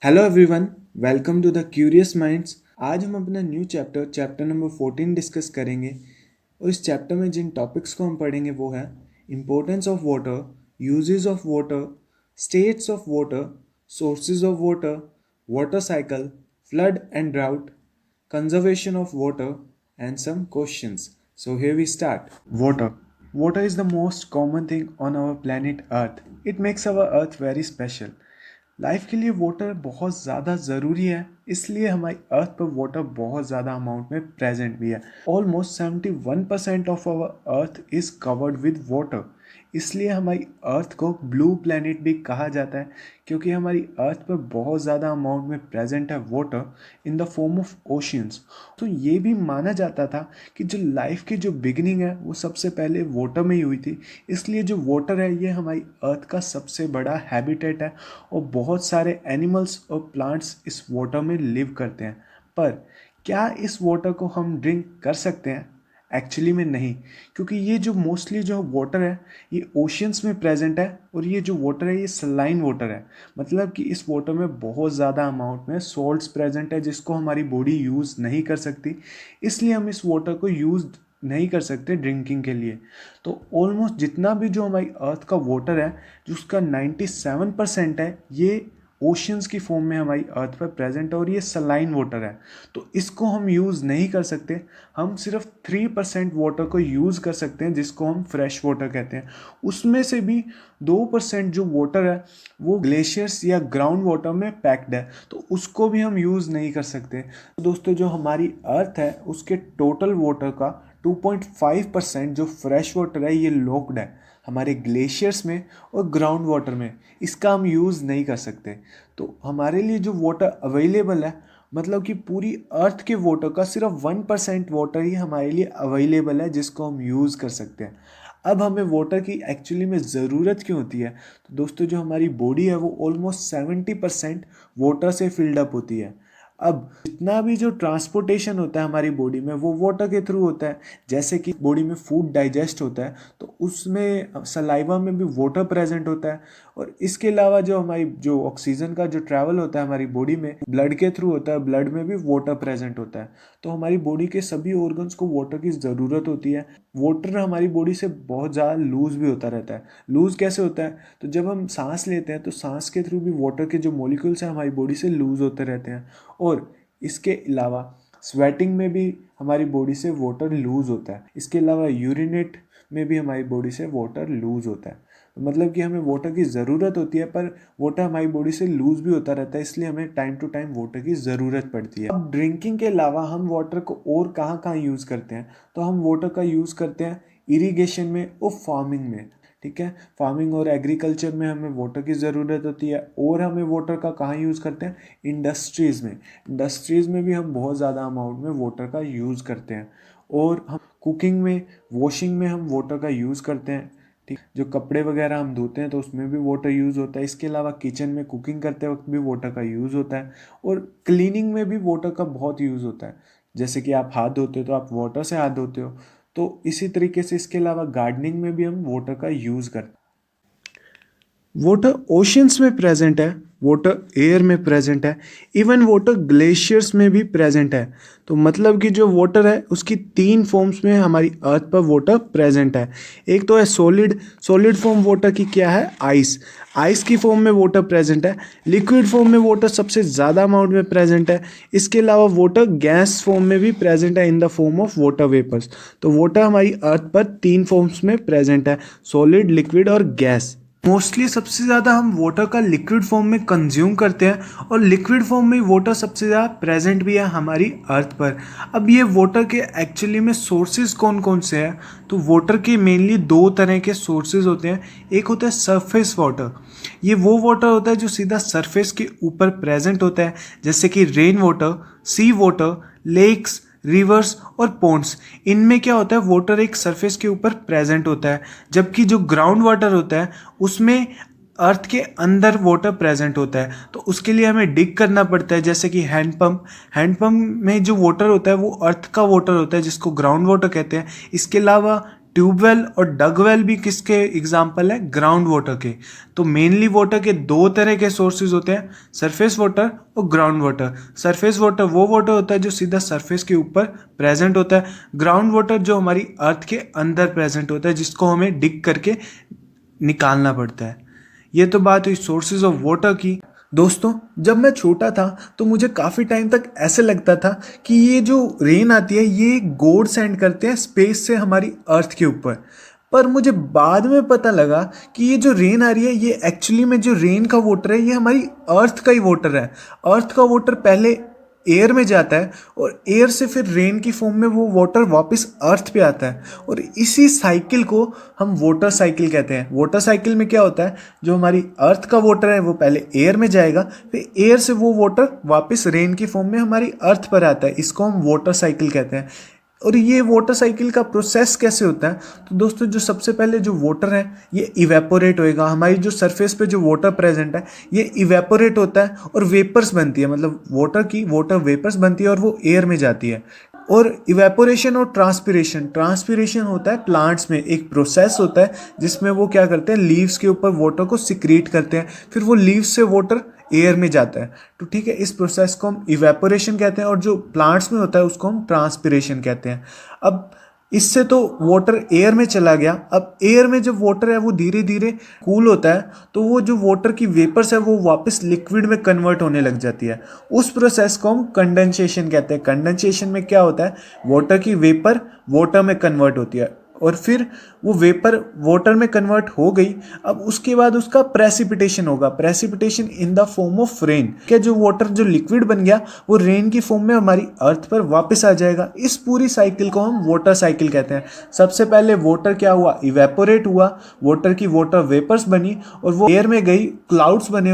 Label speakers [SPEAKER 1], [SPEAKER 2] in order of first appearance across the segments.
[SPEAKER 1] Hello everyone, welcome to the curious minds. आज हम अपना न्यू चैप्टर नंबर 14 डिस्कस करेंगे। और इस चैप्टर में जिन टॉपिक्स को हम पढ़ेंगे वो है importance of water, uses of water, states of water, sources of water, water cycle, flood and drought, conservation of water, and some questions. So here we start. Water. Water is the most common thing on our planet Earth. It makes our Earth very special. Life के लिए water बहुत ज़्यादा ज़रूरी है, इसलिए हमारी earth पर water बहुत ज़्यादा अमाउंट में प्रेजेंट भी है। Almost 71% of our earth is covered with water. इसलिए हमारी अर्थ को ब्लू प्लैनेट भी कहा जाता है, क्योंकि हमारी अर्थ पर बहुत ज़्यादा अमाउंट में प्रेजेंट है water in the form of oceans. तो ये भी माना जाता था कि जो लाइफ की जो बिगिनिंग है वो सबसे पहले वाटर में ही हुई थी। इसलिए जो वाटर है ये हमारी अर्थ का सबसे बड़ा हैबिटेट है और बहुत सारे एनिमल्स और प्लांट्स इस वाटर में लिव करते हैं। पर क्या इस वाटर को हम ड्रिंक कर सकते हैं? एक्चुअली में नहीं, क्योंकि ये जो मोस्टली जो वाटर है ये ओशियंस में प्रेजेंट है और ये जो वाटर है ये सलाइन वाटर है। मतलब कि इस वाटर में बहुत ज़्यादा अमाउंट में सॉल्ट्स प्रेजेंट है जिसको हमारी बॉडी यूज़ नहीं कर सकती। इसलिए हम इस वाटर को यूज़ नहीं कर सकते ड्रिंकिंग के लिए। तो ऑलमोस्ट जितना भी जो हमारी अर्थ का वाटर है जिसका 97% है ये ओशियंस की फॉर्म में हमारी अर्थ पर प्रेजेंट है और ये सलाइन वाटर है। तो इसको हम यूज़ नहीं कर सकते। हम सिर्फ 3% वाटर को यूज़ कर सकते हैं जिसको हम फ्रेश वाटर कहते हैं। उसमें से भी 2% जो वाटर है वो ग्लेशियर्स या ग्राउंड वाटर में पैक्ड है, तो उसको भी हम यूज़ नहीं कर सकते। तो दोस्तों जो हमारी अर्थ है उसके टोटल वाटर का 2.5% जो फ्रेश वाटर है ये लॉक्ड है हमारे ग्लेशियर्स में और ग्राउंड वाटर में। इसका हम यूज़ नहीं कर सकते। तो हमारे लिए जो वाटर अवेलेबल है, मतलब कि पूरी अर्थ के वाटर का सिर्फ 1% वाटर ही हमारे लिए अवेलेबल है जिसको हम यूज़ कर सकते हैं। अब हमें वाटर की एक्चुअली में ज़रूरत क्यों होती है? तो दोस्तों जो हमारी बॉडी है वो ऑलमोस्ट 70% वाटर से फिल्ड अप होती है। अब जितना भी जो ट्रांसपोर्टेशन होता है हमारी बॉडी में वो वाटर के थ्रू होता है। जैसे कि बॉडी में फूड डाइजेस्ट होता है तो उसमें सलाइवा में भी वाटर प्रेजेंट होता है। और इसके अलावा जो हमारी जो ऑक्सीजन का जो ट्रैवल होता है हमारी बॉडी में ब्लड के थ्रू होता है, ब्लड में भी वाटर प्रेजेंट होता है। तो हमारी बॉडी के सभी ऑर्गन्स को वाटर की ज़रूरत होती है। वाटर हमारी बॉडी से बहुत ज़्यादा लूज़ भी होता रहता है। लूज़ कैसे होता है? तो जब हम सांस लेते हैं तो सांस के थ्रू भी वाटर के जो मॉलिक्यूल्स हैं हमारी बॉडी से लूज़ होते रहते हैं। और इसके अलावा स्वेटिंग में भी हमारी बॉडी से वाटर लूज़ होता है। इसके अलावा यूरिनेट में भी हमारी बॉडी से वाटर लूज़ होता है। मतलब कि हमें वाटर की ज़रूरत होती है, पर वाटर हमारी बॉडी से लूज़ भी होता रहता है, इसलिए हमें टाइम टू टाइम वाटर की ज़रूरत पड़ती है। अब ड्रिंकिंग के अलावा हम वाटर को और कहाँ कहाँ यूज़ करते हैं? तो हम वाटर का यूज़ करते हैं इरिगेशन में और फार्मिंग में। ठीक है, फार्मिंग और एग्रीकल्चर में हमें वाटर की ज़रूरत होती है। और हमें वाटर का कहाँ यूज़ करते हैं? इंडस्ट्रीज़ में। इंडस्ट्रीज़ में भी हम बहुत ज़्यादा अमाउंट में वाटर का यूज़ करते हैं। और हम कुकिंग में, वॉशिंग में हम वाटर का यूज़ करते हैं। ठीक, जो कपड़े वगैरह हम धोते हैं तो उसमें भी वाटर यूज़ होता है। इसके अलावा किचन में कुकिंग करते वक्त भी वाटर का यूज़ होता है। और क्लीनिंग में भी वाटर का बहुत यूज़ होता है। जैसे कि आप हाथ धोते हो तो आप वाटर से हाथ धोते हो। तो इसी तरीके से इसके अलावा गार्डनिंग में भी हम वाटर का यूज़ करते हैं। वाटर ओशियंस में प्रेजेंट है, वाटर एयर में प्रेजेंट है, इवन वाटर ग्लेशियर्स में भी प्रेजेंट है। तो मतलब कि जो वाटर है उसकी 3 फॉर्म्स में हमारी अर्थ पर वाटर प्रेजेंट है। एक तो है सॉलिड। सॉलिड फॉर्म वाटर की क्या है? आइस। आइस की फॉर्म में वाटर प्रेजेंट है। लिक्विड फॉर्म में वाटर सबसे ज़्यादा अमाउंट में प्रेजेंट है। इसके अलावा वाटर गैस फॉर्म में भी प्रेजेंट है in the form of water vapours. तो वाटर हमारी अर्थ पर 3 फॉर्म्स में प्रेजेंट है, सॉलिड, लिक्विड और गैस। मोस्टली सबसे ज़्यादा हम वाटर का लिक्विड फॉर्म में कंज्यूम करते हैं और लिक्विड फॉर्म में वाटर सबसे ज़्यादा प्रेजेंट भी है हमारी अर्थ पर। अब ये वाटर के एक्चुअली में सोर्सेज कौन कौन से हैं? तो वाटर के मेनली 2 तरह के सोर्सेज होते हैं। एक होता है सरफेस वाटर। ये वो वाटर होता है जो सीधा सरफेस के ऊपर प्रेजेंट होता है, जैसे कि रेन वाटर, सी वाटर, लेक्स, रिवर्स और पॉन्ड्स। इनमें क्या होता है? वाटर एक सरफेस के ऊपर प्रेजेंट होता है, जबकि जो ग्राउंड वाटर होता है उसमें अर्थ के अंदर वाटर प्रेजेंट होता है। तो उसके लिए हमें डिग करना पड़ता है, जैसे कि हैंडपम्प। हैंडपम्प में जो वाटर होता है वो अर्थ का वाटर होता है जिसको ग्राउंड वाटर कहते हैं। इसके अलावा ट्यूबवेल और डगवेल भी किसके एग्जाम्पल है? ग्राउंड वाटर के। तो मेनली वाटर के दो तरह के सोर्सेज होते हैं, सरफेस वाटर और ग्राउंड वाटर। सरफेस वाटर वो वाटर होता है जो सीधा सरफेस के ऊपर प्रेजेंट होता है। ग्राउंड वाटर जो हमारी अर्थ के अंदर प्रेजेंट होता है, जिसको हमें डिग करके निकालना पड़ता है। ये तो बात हुई सोर्सेज ऑफ वाटर की। दोस्तों, जब मैं छोटा था तो मुझे काफ़ी टाइम तक ऐसे लगता था कि ये जो रेन आती है ये गॉड सेंड करते हैं स्पेस से हमारी अर्थ के ऊपर। पर मुझे बाद में पता लगा कि ये जो रेन आ रही है ये एक्चुअली में जो रेन का वाटर है ये हमारी अर्थ का ही वाटर है। अर्थ का वाटर पहले एयर में जाता है और एयर से फिर रेन की फॉर्म में वो वाटर वापस अर्थ पे आता है, और इसी साइकिल को हम वाटर साइकिल कहते हैं। वाटर साइकिल में क्या होता है, जो हमारी अर्थ का वाटर है वो पहले एयर में जाएगा, फिर एयर से वो वाटर वापस रेन की फॉर्म में हमारी अर्थ पर आता है। इसको हम वाटर साइकिल कहते हैं। और ये वाटर साइकिल का प्रोसेस कैसे होता है? तो दोस्तों, जो सबसे पहले जो वाटर है ये इवेपोरेट होएगा। हमारी जो सरफेस पे जो वाटर प्रेजेंट है ये इवेपोरेट होता है और वेपर्स बनती है, मतलब वाटर वेपर्स बनती है और वो एयर में जाती है। और इवेपोरेशन और ट्रांसपिरेशन होता है प्लांट्स में, एक प्रोसेस होता है जिसमें वो क्या करते हैं, लीव्स के ऊपर वाटर को सिक्रीट करते हैं, फिर वो लीव्स से वाटर एयर में जाता है। तो ठीक है, इस प्रोसेस को हम इवेपोरेशन कहते हैं, और जो प्लांट्स में होता है उसको हम ट्रांसपिरेशन कहते हैं। अब इससे तो वाटर एयर में चला गया। अब एयर में जब वाटर है वो धीरे धीरे कूल होता है, तो वो जो वाटर की वेपर्स है वो वापस लिक्विड में कन्वर्ट होने लग जाती है। उस प्रोसेस को हम कंडेंसेशन कहते हैं। कंडेंसेशन में क्या होता है, वाटर की वेपर वाटर में कन्वर्ट होती है, और फिर वो वेपर वाटर में कन्वर्ट हो गई। अब उसके बाद उसका प्रेसिपिटेशन होगा, precipitation in the form of rain. क्या जो वाटर जो लिक्विड बन गया वो रेन की फॉर्म में हमारी अर्थ पर वापस आ जाएगा। इस पूरी साइकिल को हम वाटर साइकिल कहते हैं। सबसे पहले वाटर क्या हुआ, इवेपोरेट हुआ, वाटर की वाटर वेपर्स बनी और वो एयर में गई, क्लाउड्स बने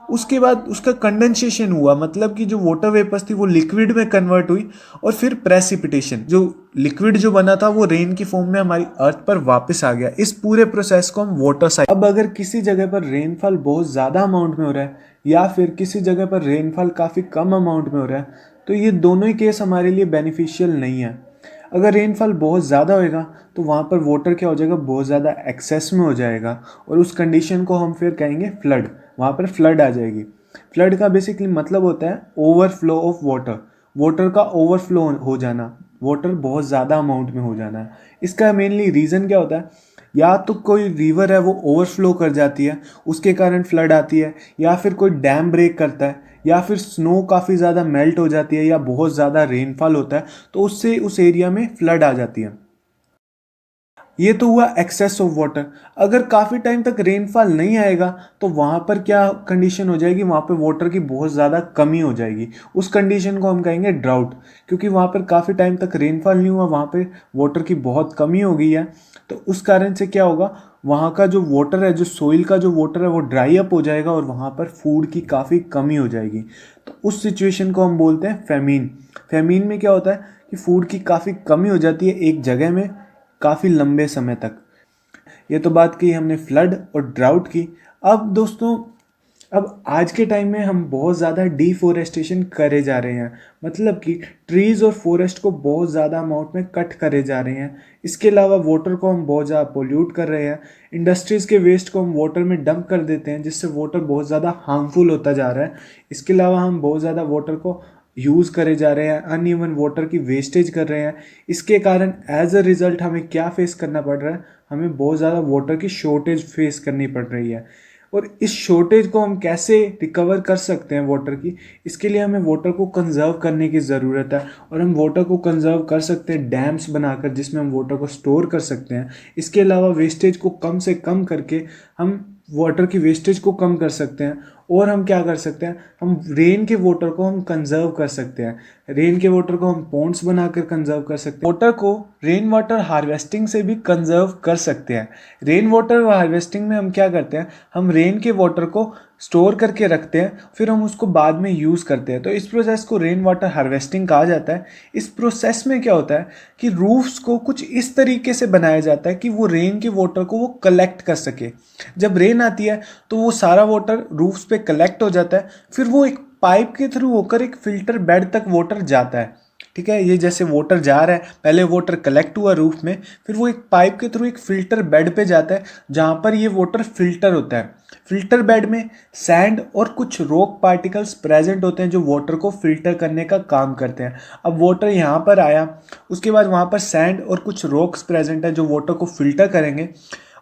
[SPEAKER 1] उसके बाद उसका कंडेंसेशन हुआ, मतलब कि जो वाटर वेपर्स थी वो लिक्विड में कन्वर्ट हुई, और फिर प्रेसिपिटेशन, जो लिक्विड जो बना था वो रेन की फॉर्म में हमारी अर्थ पर वापस आ गया। इस पूरे प्रोसेस को हम वाटर साइकिल। अब अगर किसी जगह पर रेनफॉल बहुत ज़्यादा अमाउंट में हो रहा है या फिर किसी जगह पर रेनफॉल काफ़ी कम अमाउंट में हो रहा है, तो ये दोनों ही केस हमारे लिए बेनिफिशियल नहीं है। अगर रेनफॉल बहुत ज़्यादा होएगा तो वहाँ पर वाटर क्या हो जाएगा, बहुत ज़्यादा एक्सेस में हो जाएगा, और उस कंडीशन को हम फिर कहेंगे फ्लड। वहाँ पर फ्लड आ जाएगी। फ्लड का बेसिकली मतलब होता है ओवरफ्लो ऑफ वाटर का ओवरफ्लो हो जाना, वाटर बहुत ज़्यादा अमाउंट में हो जाना है। इसका मेनली रीज़न क्या होता है, या तो कोई रिवर है वो ओवरफ्लो कर जाती है, उसके कारण फ्लड आती है, या फिर कोई डैम ब्रेक करता है, या फिर स्नो काफ़ी ज़्यादा मेल्ट हो जाती है, या बहुत ज़्यादा रेनफॉल होता है तो उससे उस एरिया में फ्लड आ जाती है। ये तो हुआ एक्सेस ऑफ वाटर। अगर काफ़ी टाइम तक रेनफॉल नहीं आएगा तो वहाँ पर क्या कंडीशन हो जाएगी, वहाँ पे वाटर की बहुत ज़्यादा कमी हो जाएगी। उस कंडीशन को हम कहेंगे ड्राउट, क्योंकि वहाँ पर काफ़ी टाइम तक रेनफॉल नहीं हुआ, वहाँ पे वाटर की बहुत कमी हो गई है। तो उस कारण से क्या होगा, वहाँ का जो वाटर है, जो सोइल का जो वाटर है वो ड्राई अप हो जाएगा और वहाँ पर फूड की काफ़ी कमी हो जाएगी। तो उस सिचुएशन को हम बोलते हैं फेमीन। फेमीन में क्या होता है कि फूड की काफ़ी कमी हो जाती है एक जगह में काफ़ी लंबे समय तक। ये तो बात की हमने फ्लड और ड्राउट की। अब दोस्तों, अब आज के टाइम में हम बहुत ज़्यादा डिफोरेस्टेशन करे जा रहे हैं, मतलब कि ट्रीज़ और फॉरेस्ट को बहुत ज़्यादा अमाउंट में कट करे जा रहे हैं। इसके अलावा वाटर को हम बहुत ज़्यादा पोल्यूट कर रहे हैं। इंडस्ट्रीज़ के वेस्ट को हम वाटर में डंप कर देते हैं, जिससे वाटर बहुत ज़्यादा हार्मफुल होता जा रहा है। इसके अलावा हम बहुत ज़्यादा वाटर को यूज़ करे जा रहे हैं, अनइवन वाटर की वेस्टेज कर रहे हैं। इसके कारण एज अ रिज़ल्ट हमें क्या फेस करना पड़ रहा है, हमें बहुत ज़्यादा वाटर की शॉर्टेज फेस करनी पड़ रही है। और इस शॉर्टेज को हम कैसे रिकवर कर सकते हैं वाटर की, इसके लिए हमें वाटर को कंजर्व करने की ज़रूरत है। और हम वाटर को कंजर्व कर सकते हैं डैम्स बनाकर, जिसमें हम वाटर को स्टोर कर सकते हैं। इसके अलावा वेस्टेज को कम से कम करके हम वाटर की वेस्टेज को कम कर सकते हैं। और हम क्या कर सकते हैं, हम रेन के वाटर को हम कंजर्व कर सकते हैं। रेन के वाटर को हम पॉन्ड्स बनाकर कंजर्व कर सकते हैं। वाटर को रेन वाटर हार्वेस्टिंग से भी कंजर्व कर सकते हैं। रेन वाटर हार्वेस्टिंग में हम क्या करते हैं, हम रेन के वाटर को स्टोर करके रखते हैं, फिर हम उसको बाद में यूज़ करते हैं। तो इस प्रोसेस को रेन वाटर हार्वेस्टिंग कहा जाता है। इस प्रोसेस में क्या होता है कि रूफ्स को कुछ इस तरीके से बनाया जाता है कि वो रेन के वाटर को वो कलेक्ट कर सके। जब रेन आती है तो वो सारा वाटर रूफ्स पे कलेक्ट हो जाता है, फिर वो एक पाइप के थ्रू होकर एक फिल्टर बेड तक वाटर जाता है। ठीक है। ये जैसे वाटर जा रहा है, पहले वाटर कलेक्ट हुआ रूफ में, फिर वो एक पाइप के थ्रू एक फिल्टर बेड पे जाता है जहाँ पर ये वाटर फिल्टर होता है। फिल्टर बेड में सैंड और कुछ रॉक पार्टिकल्स प्रेजेंट होते हैं जो वाटर को फिल्टर करने का काम करते हैं। अब वाटर यहाँ पर आया, उसके बाद वहाँ पर सैंड और कुछ रॉक्स प्रेजेंट है जो वाटर को फिल्टर करेंगे,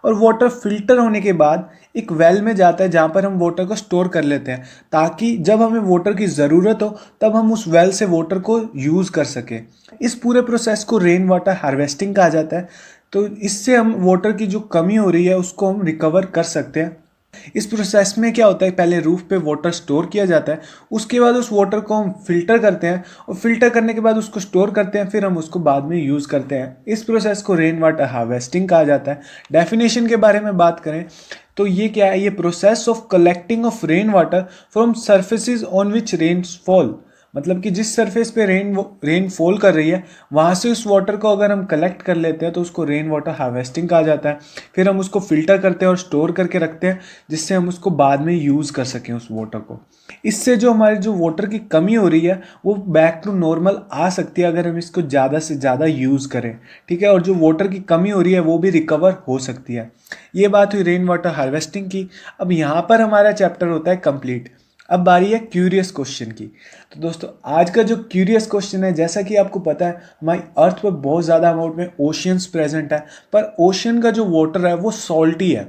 [SPEAKER 1] और वाटर फिल्टर होने के बाद एक वेल में जाता है जहाँ पर हम वाटर को स्टोर कर लेते हैं, ताकि जब हमें वाटर की ज़रूरत हो तब हम उस वेल से वाटर को यूज़ कर सकें। इस पूरे प्रोसेस को रेन वाटर हार्वेस्टिंग कहा जाता है। तो इससे हम वाटर की जो कमी हो रही है उसको हम रिकवर कर सकते हैं। इस प्रोसेस में क्या होता है, पहले रूफ पे वाटर स्टोर किया जाता है, उसके बाद उस वाटर को हम फिल्टर करते हैं, और फिल्टर करने के बाद उसको स्टोर करते हैं, फिर हम उसको बाद में यूज़ करते हैं। इस प्रोसेस को रेन वाटर हार्वेस्टिंग कहा जाता है। डेफिनेशन के बारे में बात करें तो ये क्या है, ये process of collecting of rain water from surfaces on which rain fall, मतलब कि जिस सरफेस पे रेन फॉल कर रही है वहाँ से उस वाटर को अगर हम कलेक्ट कर लेते हैं तो उसको रेन वाटर हार्वेस्टिंग कहा जाता है। फिर हम उसको फिल्टर करते हैं और स्टोर करके रखते हैं, जिससे हम उसको बाद में यूज़ कर सकें उस वाटर को। इससे जो हमारी जो वाटर की कमी हो रही है वो बैक टू नॉर्मल आ सकती है अगर हम इसको ज़्यादा से ज़्यादा यूज़ करें, ठीक है। और जो वाटर की कमी हो रही है वो भी रिकवर हो सकती है। ये बात हुई रेन वाटर हार्वेस्टिंग की। अब यहाँ पर हमारा चैप्टर होता है कंप्लीट। अब बारी है क्यूरियस क्वेश्चन की। तो दोस्तों आज का जो क्यूरियस क्वेश्चन है, जैसा कि आपको पता है हमारी अर्थ पर बहुत ज़्यादा अमाउंट में ओशियंस प्रेजेंट है, पर ओशियन का जो वाटर है वो सॉल्टी है।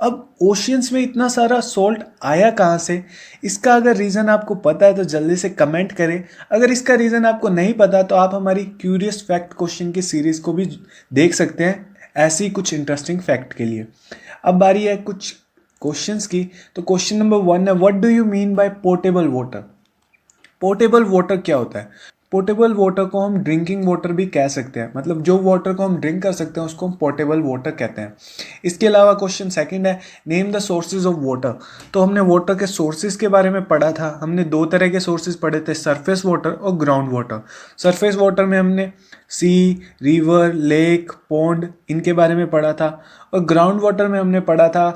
[SPEAKER 1] अब ओशियंस में इतना सारा सॉल्ट आया कहाँ से? इसका अगर रीज़न आपको पता है तो जल्दी से कमेंट करें। अगर इसका रीज़न आपको नहीं पता तो आप हमारी क्यूरियस फैक्ट क्वेश्चन की सीरीज़ को भी देख सकते हैं ऐसी ही कुछ इंटरेस्टिंग फैक्ट के लिए। अब बारी है कुछ क्वेश्चंस की। तो क्वेश्चन नंबर 1 है, what do you mean by portable water? Portable water क्या होता है? पोर्टेबल वाटर को हम ड्रिंकिंग वाटर भी कह सकते हैं, मतलब जो वाटर को हम ड्रिंक कर सकते हैं उसको हम पोर्टेबल वाटर कहते हैं। इसके अलावा क्वेश्चन सेकंड है, name the sources of water. तो हमने वाटर के सोर्सेज के बारे में पढ़ा था। हमने दो तरह के सोर्सेज पढ़े थे, सरफेस वाटर और ग्राउंड वाटर। सरफेस वाटर में हमने सी, रिवर, लेक, पॉन्ड इनके बारे में पढ़ा था, और ग्राउंड वाटर में हमने पढ़ा था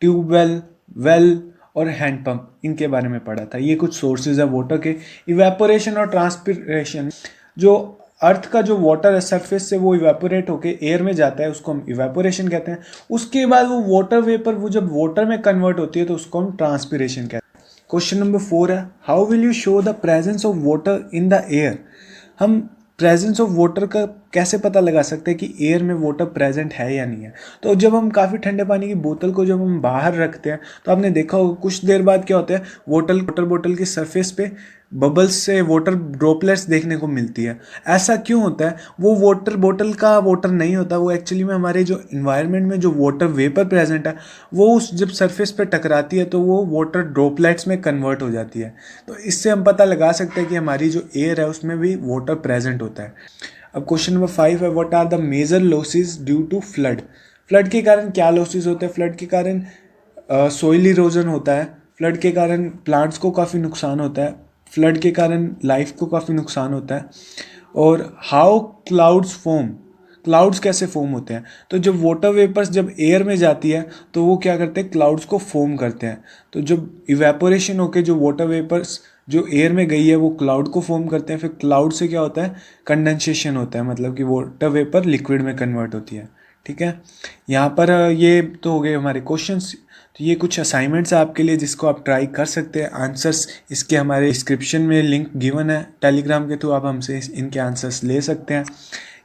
[SPEAKER 1] ट्यूबवेल, वेल और हैंडपंप, इनके बारे में पढ़ा था। ये कुछ सोर्सेज है वाटर के। इवेपोरेशन और ट्रांसपिरेशन, जो अर्थ का जो वाटर है सरफेस से वो इवेपोरेट होके एयर में जाता है उसको हम इवेपोरेशन कहते हैं। उसके बाद वो वाटर वेपर वो जब वाटर में कन्वर्ट होती है तो उसको हम ट्रांसपिरेशन कहते हैं। क्वेश्चन नंबर 4 है, how will you show the presence of water in the air? हम प्रेजेंस ऑफ वाटर का कैसे पता लगा सकते हैं कि एयर में वाटर प्रेजेंट है या नहीं है? तो जब हम काफ़ी ठंडे पानी की बोतल को जब हम बाहर रखते हैं तो आपने देखा होगा कुछ देर बाद क्या होता है, वाटर बोतल की सरफेस पे बबल्स से वाटर ड्रॉपलेट्स देखने को मिलती है। ऐसा क्यों होता है? वो वाटर बोतल का वाटर नहीं होता, वो एक्चुअली में हमारे जो इन्वायरमेंट में जो वाटर वेपर प्रेजेंट है वो उस जब सरफेस पे टकराती है तो वो वाटर ड्रॉपलेट्स में कन्वर्ट हो जाती है। तो इससे हम पता लगा सकते हैं कि हमारी जो एयर है उसमें भी वाटर प्रेजेंट होता है। अब क्वेश्चन नंबर 5 है, what are the major losses due to flood? Flood के कारण क्या लॉसेस होते हैं? फ्लड के कारण सोइल इरोजन होता है, फ्लड के कारण प्लांट्स को काफ़ी नुकसान होता है, फ्लड के कारण लाइफ को काफ़ी नुकसान होता है। और हाउ क्लाउड्स फॉर्म, क्लाउड्स कैसे फॉर्म होते हैं? तो जब वाटर वेपर्स जब एयर में जाती है तो वो क्या करते हैं, क्लाउड्स को फॉर्म करते हैं। तो जब इवेपोरेशन होके जो वाटर वेपर्स जो एयर में गई है वो क्लाउड को फॉर्म करते हैं, फिर क्लाउड से क्या होता है, कंडेंसेशन होता है, मतलब कि वाटर वेपर लिक्विड में कन्वर्ट होती है। ठीक है, यहाँ पर ये तो हो गए हमारे क्वेश्चंस। तो ये कुछ असाइनमेंट्स है आपके लिए जिसको आप ट्राई कर सकते हैं। आंसर्स इसके हमारे डिस्क्रिप्शन में लिंक गिवन है टेलीग्राम के थ्रू, आप हमसे इनके आंसर्स ले सकते हैं।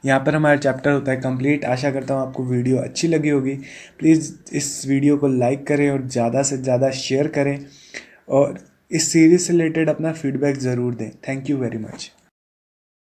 [SPEAKER 1] यहाँ पर हमारा चैप्टर होता है कंप्लीट। आशा करता हूँ आपको वीडियो अच्छी लगी होगी। प्लीज़ इस वीडियो को लाइक करें और ज़्यादा से ज़्यादा शेयर करें, और इस सीरीज़ से रिलेटेड अपना फीडबैक ज़रूर दें। Thank you very much.